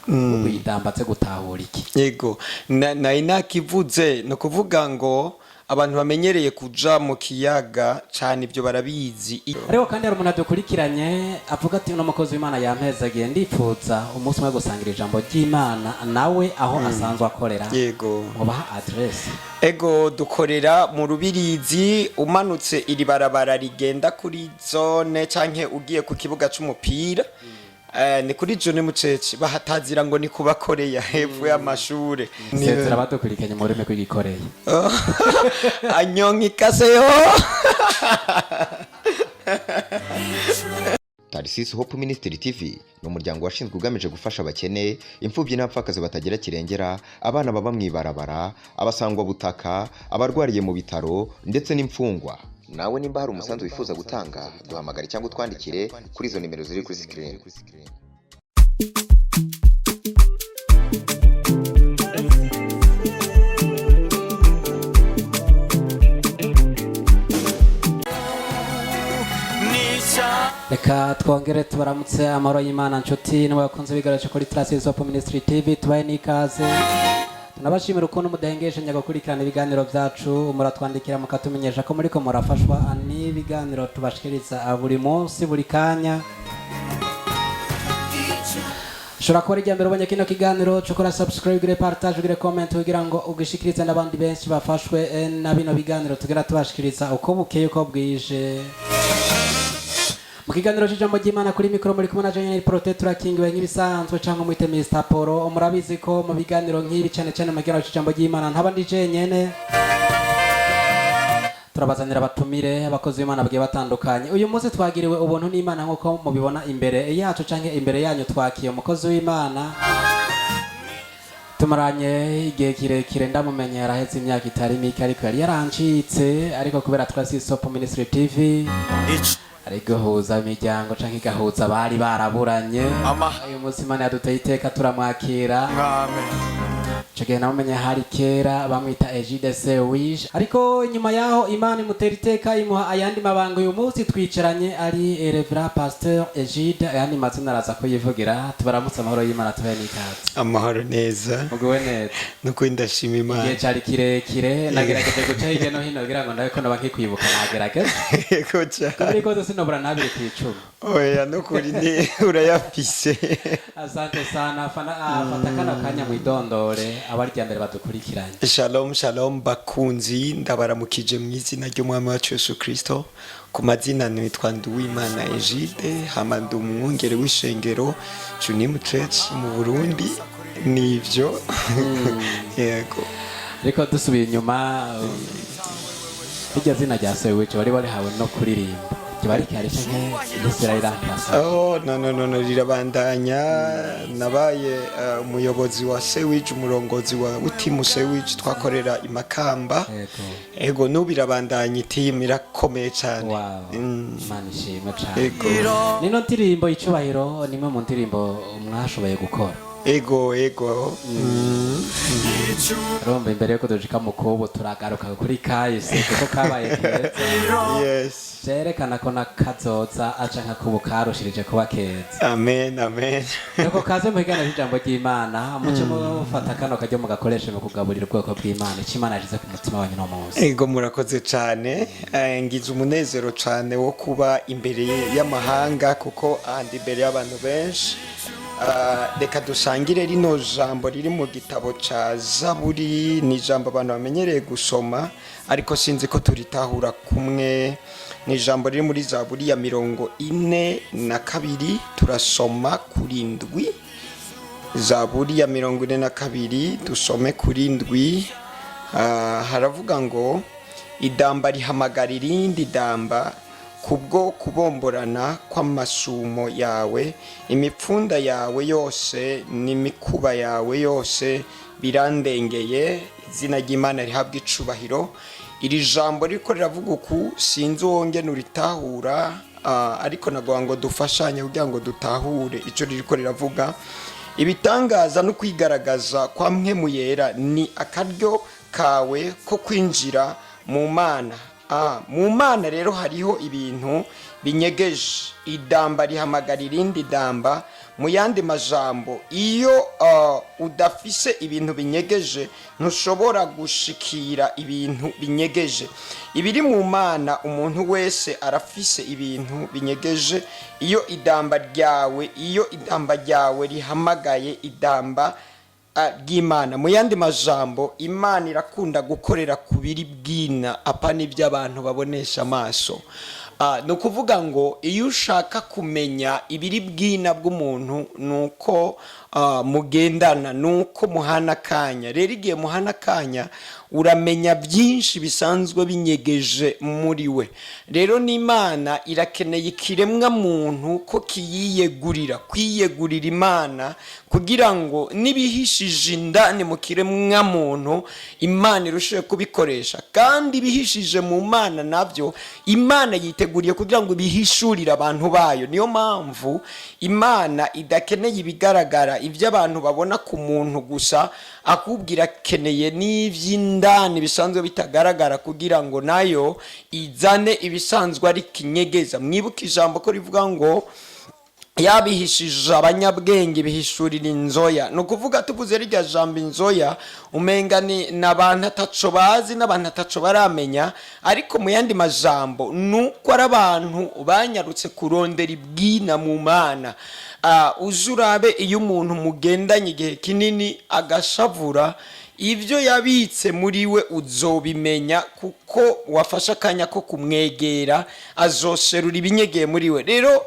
ubwo yidambatse gutahura iki. Yego na inakivuze no kuvuga ngo abantu bamenyereye kuja mu kiyaga cyane ibyo barabizi. Ariko kandi hari umuntu adukurikiranye avuga ati uno mukozi w'Imana yampezagiye ndipfuza umunsi umwe gusangira ijambo ry'Imana nawe aho asanzwe akorera. Yego mubaha adresse. Ego dukorera mu Rubirizi umanutse iri barabara rigenda kuri zone canke ugiye ku kibuga c'umupira. Ni kuri Jone Mucece bahatazira ngo ni kubakoreye hepfo y'amashure. Sezera badukurikanye mu rurimi rw'igikoreye. Anyonki kaseyo. Tarsis Hope Ministry TV ni umuryango washinzwe ugamije gufasha abakene, imfubyi n'abapfakazi batagira kirengera, abana baba mwibarabara, abasangwa butaka, abarwariye mu bitaro ndetse n'imfungwa. Nawe nimba hari umusanzu wifuza gutanga, duhamagare cyangwa utwandikire kuri izo nimero ziri kuri screen. Reka twongere tubaramutse amahoro y'Imana nshuti n'abakunze bigaragaje kuri Tarsis Hope Ministry TV, tubaye n'ikaze. Tunabashimira ukuntu mudahengeshe nyagakurikirana ibiganiro byacu, muratwandikira mukatumenyesha ko muriko murafashwa n'ibiganiro tubashikiriza buri munsi buri kanya. Shora kora ijya mbere ubonye kino kiganiro chukura subscribe gire partage gire comment kugira ngo ugishikirize n'abandi benshi bafashwe na bino biganiro tugera tubashikiriza uko bukeye uko bwije. Mu kiganiro cy'ijambo ry'Imana kuri mikoro muri kumwe na General Protector Kingiwe nk'ibisanzwe cyangwa mwite Mr Poro. Murabizi ko mu biganiro nk'ibi cyane cyane mu kiganiro cy'ijambo ry'Imana ntabandi jenyene turabazanira abatumire abakozi b'Imana bagiye batandukanye. Uyu munsi twagiriwe ubuntu n'Imana nk'uko mubibona imbere yacu canke imbere yanyu twakiye umukozi w'Imana tumaranye igihe kirekire ndamumenyera hetse imyaka itari mike ariko yari yarancitse, ariko kubera Tarsis Hope Ministry TV ariko huza imiryango canke igahuza bari baraburanye. Uyu munsi Imana yaduteye iteka turamwakira. Chege namumenye hari kera bamwita Egide Sewish, ariko nyuma yaho Imana imutera iteka imuha ayandi mabanga. Uyu munsi twicaranye ari Reverend Pastor Egide, ayandi mazina araza kuyivugira. Tubaramutse amahoro y'Imana tubaye n'ikaze. Amahoro neza. Muguwe neza. Nuko ndashima Imana. Igihe cyari kirekire nagerageje guca hirya no hino kugira ngo ndabe ko nabaki kwibuka nagerageje. Yego cyane. Ariko dose sinobura nabiri kwicuma. Oya nukuri ni urayafise. Asante sana fata kana kanya mwidondore abarya mbere badukurikiranye. Shalom shalom bakunzi, ndabaramukije mu izina ry'Umwami wacu Yesu Kristo. Ku mazina nitwa Nduwimana Egide, hamanda umwungere w'ishengero Jone Mucece mu Burundi. Nivyo yego. Ariko dusubiye inyuma iryo zina rya Sewish wari hawe no kuririmba kibari cyari canke Israel Kasa. Oh no rirabandanya. Nabaye umuyobozi wa Sewish, umurongozi wa Utimu Sewish twakorera imakamba. Ego nubirabandanya itimu irakomeye cyane. Imana ishimwe cyane. Nino ndirimbo icubahiro nimwe mu ndirimbo mwashoboye gukora. Ego Rombe imbere yuko dushika mu kubo turagaruka kuri kahise kuko kabaye keza. Yes. Cerekana ko nakazoza aca nka kubo karushirije kuba keza. Amen. Nuko kaze mu kiganiro cy'ijambo ry'Imana muce mufata kano kajyo mugakoresha mu kugaburira ubwoko bw'Imana cy'Imana yagize ku mutima wanyu no munsi. Ego murakoze cyane. Ngize umunezero cyane wo kuba imbere y'amahanga kuko andi imbere y'abantu benshi. Reka dusangire rino jambo riri mu gitabo ca Zaburi. Ni jambo abantu bamenyereye gusoma ariko sinzi ko turitahura kumwe. Ni jambo riri muri Zaburi ya 42 turasoma kuri ndwi. Zaburi ya 42 dusome kuri ndwi. Haravuga ngo idamba rihamagara irindi damba kubwo kubomborana kw'amasumo yawe, imipfunda yawe yose n'imikuba yawe yose birandengeye. Izina ry'Imana rihabwa icubahiro. Iri jambo riko riravuga uku sinzi wonge nuritahura, ariko nagoha ngo dufashanye kugira ngo dutahure ico ririko riravuga. Ibitangaza no kwigaragaza kwa mpwemu yera ni akaryo kawe ko kwinjira mu Mana. Mu Mana rero hariho ibintu binyegeje. Idamba rihamagara irindi damba mu yandi majambo iyo udafise ibintu binyegeje ntushobora gushikira ibintu binyegeje. Ibiri mu Mana, umuntu wese arafise ibintu binyegeje. Iyo idamba ryawe rihamagaye idamba ry'Imana, mu yandi majambo Imana irakunda gukorera ku biri bwina apana ibyo abantu babonesha amaso. Ni ukuvuga ngo iyo ushaka kumenya ibiri bwina bw'umuntu nuko mugendana, nuko muhana akanya. Rero igihe muhana akanya uramenya byinshi bisanzwe binyegeje muri we. Rero n'Imana irakeneye ikiremwa muntu ko kwiyegurira Imana, kugira ngo nibihishije indani mu kiremwa muntu Imana irusheho kubikoresha, kandi ibihishije mu Mana nabyo Imana yiteguriye kugira ngo bihishurire abantu bayo. Niyo mpamvu Imana idakeneye ibigaragara, ibyo abantu babona ku muntu gusa, akubwira akeneye n'ivy'indani bisanzwe bitagaragara kugira ngo nayo izane ibisanzwe ari kinyegeza. Mwibuka ijambo ko rivuga ngo yabihishije abanyabwenge bihishurira inzoya. Ni ukuvuga tuvuze rirya jambo inzoya umenga ni n'abantu ataco bazi, n'abantu ataco baramenya, ariko mu yandi majambo nuko ari abantu banyarutse kurondera ibwina mu Mana. Uzurabe iyo umuntu mugendanye igihe kinini agashavura, ibyo yabitse muri we uzobimenya, kuko wafashe akanya ko kumwegera, azoserura ibinyegeye muri we. Rero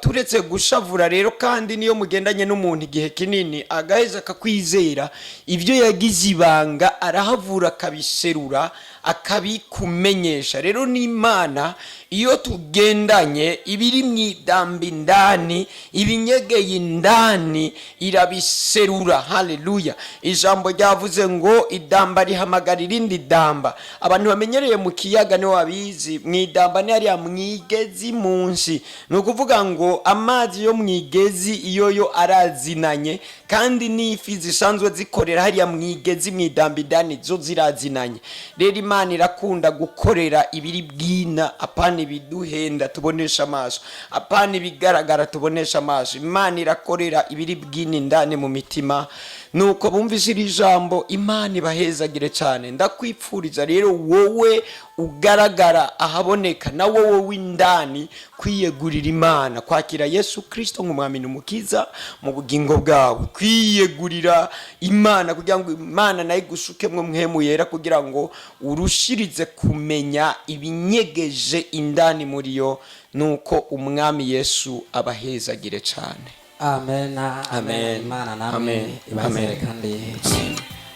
turetse gushavura rero, kandi niyo mugendanye n'umuntu igihe kinini agaheza akakwizera, ibyo yagize ibanga arahavura akabiserura akabikumenyesha. Rero n'Imana iyo tugendanye ibiri mu idamba indani, ibinyegeye indani irabiserura. Haleluya. Ijambo ryavuze ngo idamba rihamagara irindi damba. Abantu bamenyereye mu kiyaga nibo babizi, mu idamba ni hariya mwigezi munsi. Ni ukuvuga ngo amazi yo mwigezi iyo arazinanye, kandi n'ifi zisanzwe zikorera hariya mwigezi mu idamba indani zo zirazinanye. Rero Imana irakunda gukorera ibiri bwina apana ibiduhenda tubonesha amaso, apana ibigaragara tubonesha amaso. Imana irakorera ibiri bwina indani mu mitima. Nuko bumvise iri jambo, Imana ibahezagire cyane. Ndakwipfuriza rero wowe ugaragara ahaboneka, na wowe w'indani, kwiyegurira Imana, kwakira Yesu Kristo nk'umwami n'umukiza mu bugingo bwawe, kwiyegurira Imana kugira ngo Imana nayo igushukemwe mpwemu yera, kugira ngo urushirize kumenya ibinyegeje indani muri yo. Nuko umwami Yesu abahezagire cyane. Amen. Amen. Imana namwe ibazere kandi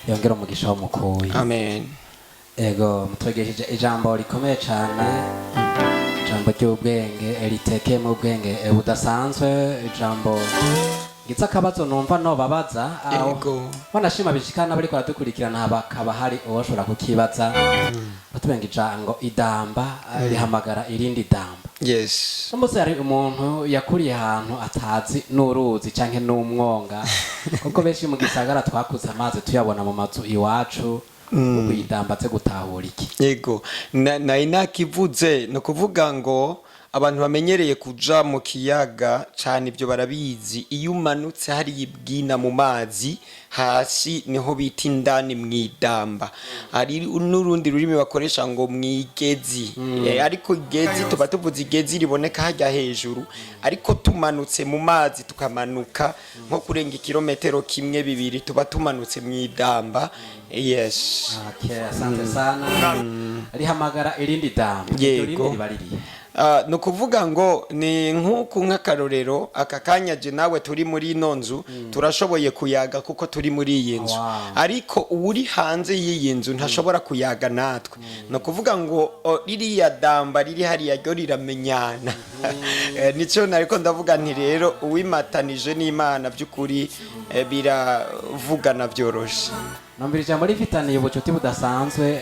yongera umugisha w'umukuyi. Amen. Ego mutwegesheje ijambo rikomeye cyane, ijambo ry'ubwenge ritekeye mu bwenge budasanzwe, ijambo gitsa akabazo numva no babaza Ego. Wanashima bishikana bari kwaradukurikirana, bakaba hari uwashobora kukibaza batubenga ijambo idamba rihamagara irindi damba. Yes. Umunsi hari umuntu yakuriye ahantu atazi n'uruzi canke n'umwonga, kuko benshi mu gisagara twakuze amazi tuyabona mu mazu iwacu. Idambatse gutahura iki? Yego, na inakivuze no kuvuga ngo abantu bamenyereye kuja mu kiyaga cyane ibyo barabizi. Iyo umanutse hari ibwina mu mazi hasi niho bita indani mwidamba. Ari n'urundi rurimi bakoresha ngo mwigezi. Ariko igezi tuba tuvuze igezi riboneka hajya hejuru, ariko tumanutse mu mazi tukamanuka nko kurenga kilometero kimwe bibiri tuba tumanutse mwidamba. Yes. Okay, asante sana. Rihamagara irindi damba. Yego. No kuvuga ngo ni nk'uku nk'akarorero, aka kanya je nawe turi muri ino nzu turashoboye kuyaga kuko turi muri iyi nzu. Ariko uri hanze y'iyi nzu ntashobora kuyaga natwe. No kuvuga ngo ririya damba riri hariya ryo riramenyana. Nico nariko ndavuga nti rero uwimatanije n'Imana by'ukuri biravugana byoroshe. Nombira ijambo rifitaniye ubucuti budasanzwe,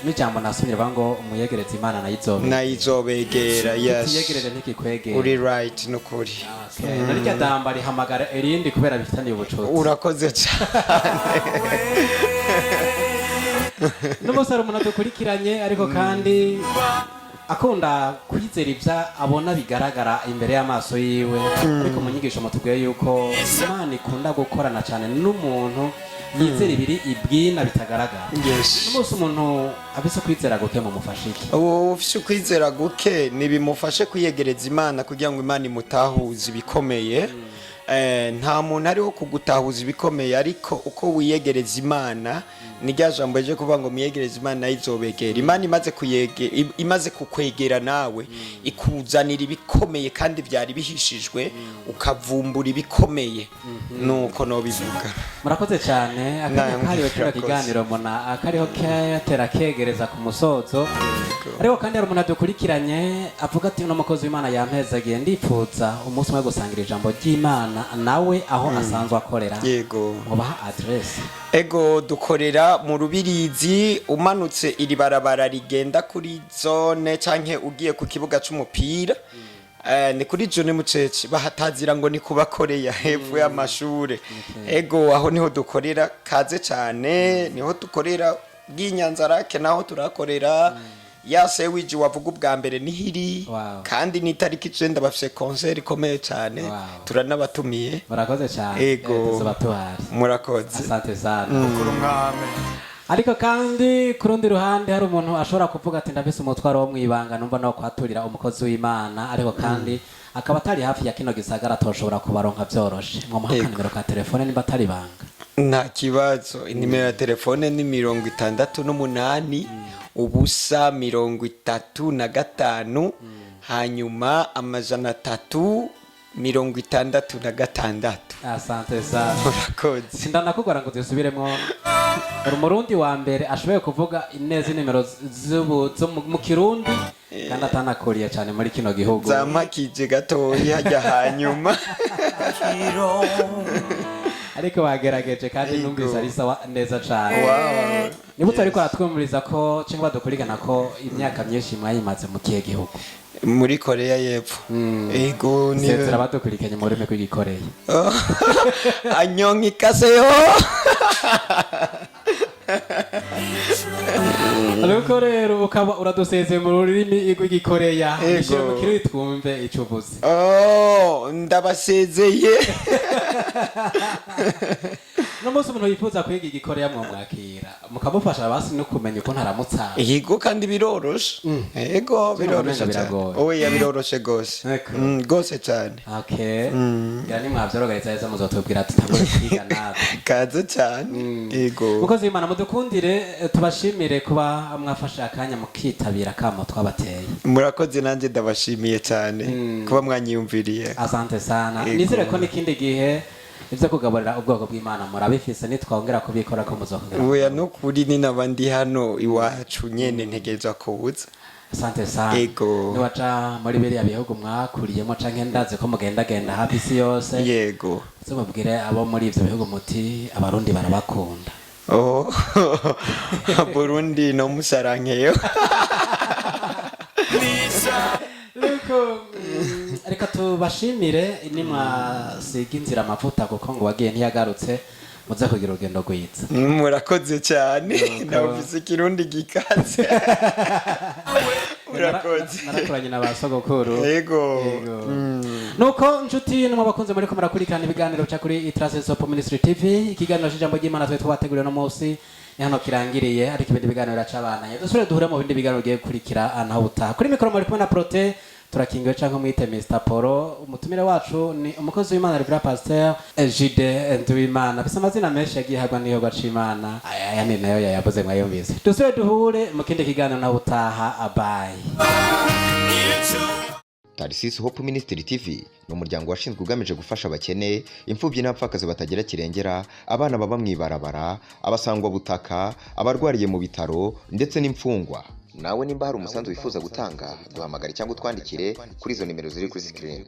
n'ijambo nasomye ngo umuyegereza Imana nayizobegera. Yes. Tiyegerere ntikikwegera. Uri right nukuri. Okay. Naryo damba rihamagara irindi kubera bifitaniye ubucuti. Urakoze cyane. N'umusore umuntu dukurikiranye, ariko kandi akunda kwizera ibya abona bigaragara imbere y'amaso yiwe ariko mu nyigisho mutubwiye yuko Imana ikunda gukorana cyane n'umuntu yizera ibiri ibwina bitagaragara. Yes. N'umunsi umuntu abise kwizera guke mu mufashe iki? Ufise kwizera guke nibimufashe kwiyegereza Imana kugira ngo Imana imutahuze ibikomeye. Nta muntu ariho kugutahuza ibikomeye, ariko uko wiyegereza Imana ni rya jambo ryo kuvuga ngo miyegereza Imana izobegera. Imana imaze kukwegera nawe ikuzanira ibikomeye kandi byari bihishijwe ukavumbura ibikomeye. Nuko no bivuga. Murakoze cyane. Akariho kino kiganiro muna akariho ketera kegereza ku musozo. Ariko kandi hari umuntu adukurikiranye avuga ati uno mukozi w'Imana yampezagiye ndipfuza umunsi umwe gusangira ijambo ry'Imana nawe aho asanzwe akorera. Yego. Mubaha address. Ego dukorera mu Rubirizi, umanutse iri barabara rigenda kuri zone canke ugiye ku kibuga c'umupira. Ni kuri Jone Mucece bahatazira ngo ni kubakoreye hepfo y'amashure. Ego aho niho dukorera, kaze cyane niho dukorera. Bw'Inyanzarake naho turakorera. Yase wiji wavuga ubwa mbere nihiri. Kandi ni tariki 9 bafise concert ikomeye cyane. Turanabatumiye. Murakoze cyane. Ego tuzobatuhari. Murakoze. Asante sana. Ariko kandi ku rundi ruhande hari umuntu ashobora kuvuga ati ndabise umutwaro wo mwibanga numva no kwaturira umukozi w'Imana, ariko kandi akaba atari hafi ya kino gisagara toshobora kubaronka byoroshe. Mu muhaka nimero ka telefone nimba atari banga. Nta kibazo. Nimero ya telefone ni 68 ubusa 35 hanyuma 366. Asante sana. Murakoze. Sindanakugora ngo dusubiremo. Umurundi wa mbere ashoboye kuvuga ineza nimero zo mu Kirundi kandi atanakuriye cyane muri kino gihugu. Zamakije gatoya hajya hanyuma. Ariko bagerageje kandi numvise ari sawa neza cyane. Wow. Nibutse ariko aratwumuriza ko cyangwa badukurikirana ko imyaka myinshi mwayimaze mu kiye gihugu. Muri Korea y'Epfo. Ego ni Sezera badukurikiranye mu rurimi rw'Igikoreye. Anyongi kaseyo. Ariko rero ukaba uradusezeye mu rurimi rw'Igikoreya. Ishire mu Kirundi twumve icyo uvuze. Ndabasezeye. N'umunsi umuntu yifuza kwiga Igikoreya mwakira mukamufasha basi no kumenya uko ntaramutsa. Yego kandi biroroshe. Yego biroroshe cyane. Oya biroroshe gose. Gose cyane. Okay. Yani mwabyorogaza yeza muzotubwira tutangore kwiga nabe. Kaze cyane. Yego. Mukozi w'Imana mudukundire tubashimire kuba mwafashe akanya mukitabira kamo twabateye. Murakoze nanjye ndabashimiye cyane kuba mwanyiyumviriye. Asante sana. Nizere ko nikindi gihe ivyo kugaburira ubwoko bw'Imana murabifise nitwongera kubikora ko muzokongera. Oya no kuri ni nabandi hano iwacu nyene ntegeza kubuza. Asante sana. Ego. Niwaca muri biriya bihugu mwakuriyemo canke ndazi ko mugendagenda hafi isi yose. Yego. Mubwire abo muri ivyo bihugu muti abarundi barabakunda. Burundi no musarankeyo. Reka tubashimire nimwasiga inzira amavuta kuko ngo wagiye ntiyagarutse muze kugira urugendo rwiza. Murakoze cyane. Ndabufise Kirundi gikaze. Murakoze. Narakoranye n'abasogokuru. Yego. Nuko nshuti numwe bakunze muri ko murakurikirana ibiganiro cya kuri Itrase Sopo Ministry TV. Ikiganiro cy'ijambo ry'Imana twe twabateguriye no munsi hano kirangiriye, ariko ibindi biganiro cy'abana. Dusubire duhure mu bindi biganiro giye gukurikira anaho butaha. Kuri mikoro muri kumwe na Prote turakingiwe cyangwa mwite Mr Poro. Umutumire wacu ni umukozi w'Imana Reverend Pastor Jide Nduwimana. Bisa amazina menshi yagiye hagwa niyo gacimana. Aya ni nayo yayavuze mwayumvise. Dusubire duhure mu kindi kiganiro naho butaha. Bye. Tarsis Hope Ministry TV ni umuryango washinzwe ugamije gufasha abakene, imfubyi n'abapfakazi batagira kirengera, abana baba mwibarabara, abasangwa butaka, abarwariye mu bitaro ndetse n'imfungwa. Nawe nimba hari umusanzu wifuza gutanga, duhamagare cyangwa utwandikire kuri izo nimero ziri kuri screen.